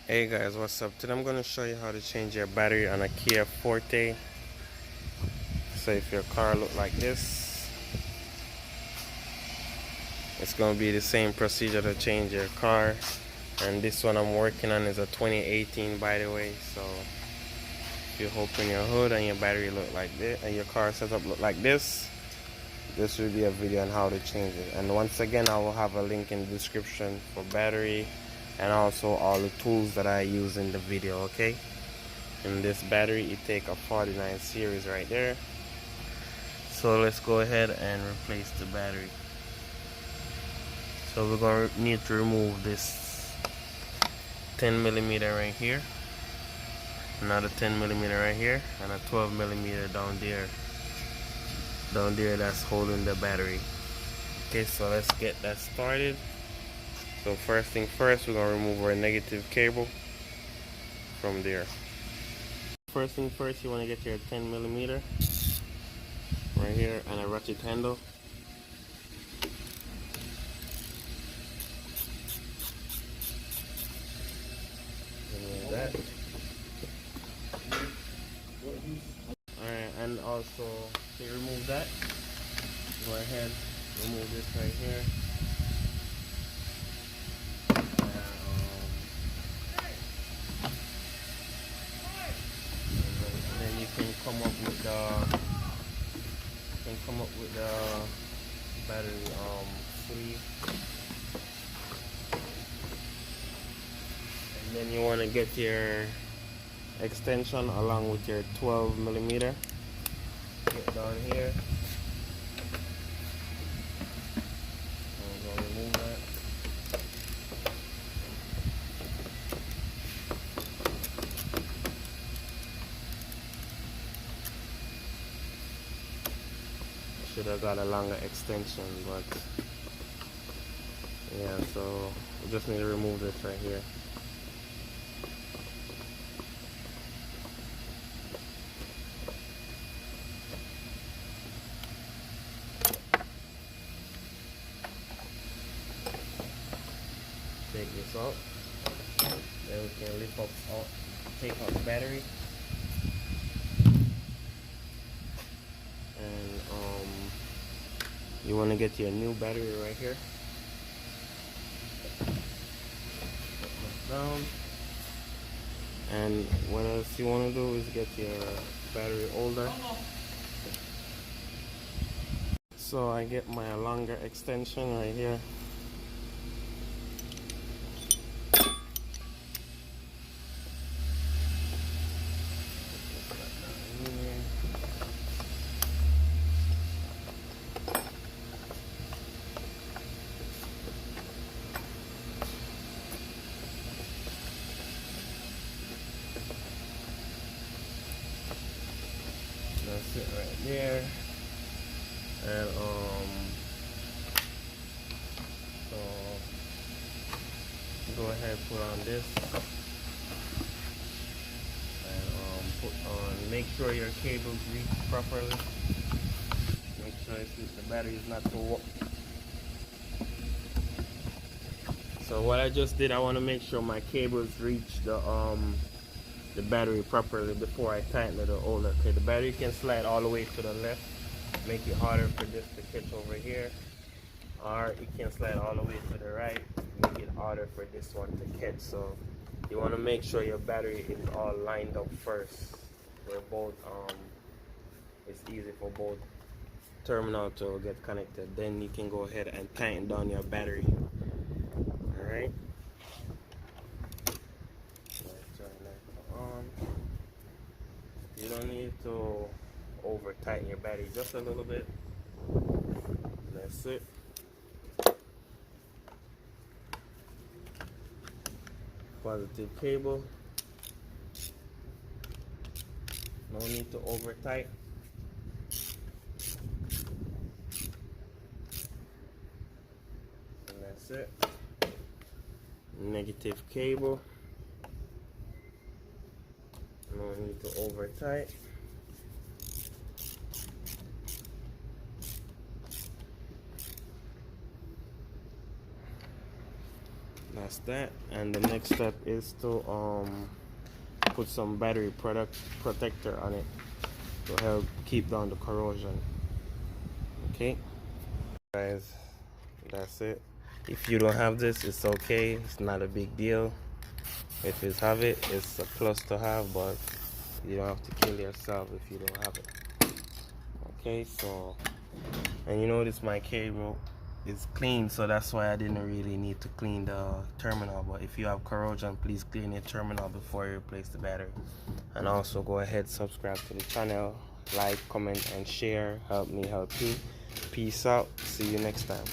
Hey guys, what's up? Today I'm going to show you how to change your battery on a Kia Forte. So if your car look like this, it's going to be the same procedure to change your car. And this one I'm working on is a 2018, by the way. So if you open your hood and your battery look like this and your car setup look like this will be a video on how to change it. And once again, I will have a link in the description for battery and also all the tools that I use in the video. Okay, in this battery it take a 49 series right there. So let's go ahead and replace the battery. So we're going to need to remove this 10 millimeter right here, another 10 millimeter right here, and a 12 millimeter down there that's holding the battery. Okay, so let's get that started. So first thing first, we're going to remove our negative cable from there. First thing first, you want to get your 10 millimeter right here and a ratchet handle. Remove that. Alright, and also to remove that, go ahead, remove this right here. And then you can come up with the battery sleeve. And then you want to get your extension along with your 12 millimeter. Get down here. I'm going to remove that. Should have got a longer extension, but yeah, so we just need to remove this right here. Take this out. Then we can lift up out, take out the battery. And you want to get your new battery right here. Put this down. And what else you want to do is get your battery holder. So I get my longer extension right here. That's it right there. And so go ahead, put on this and put on, make sure your cables reach properly. Make sure the battery is not too. So what I just did, I want to make sure my cables reach the battery properly before I tighten the holder. Okay, the battery can slide all the way to the left, make it harder for this to catch over here, or it can slide all the way to the right, make it harder for this one to catch. So you want to make sure your battery is all lined up first, where both it's easy for both terminal to get connected. Then you can go ahead and tighten down your battery. All right. You don't need to over tighten your battery, just a little bit. That's it. Positive cable. No need to over tighten. And that's it. Negative cable. No need to over tighten. That's that. And the next step is to put some battery protector on it to help keep down the corrosion. Okay, guys, that's it. If you don't have this, it's okay. It's not a big deal. If you have it, it's a plus to have, but you don't have to kill yourself if you don't have it. Okay, so, and you notice my cable is clean, so that's why I didn't really need to clean the terminal. But if you have corrosion, please clean your terminal before you replace the battery. And also go ahead, subscribe to the channel, like, comment, and share. Help me help you. Peace out. See you next time.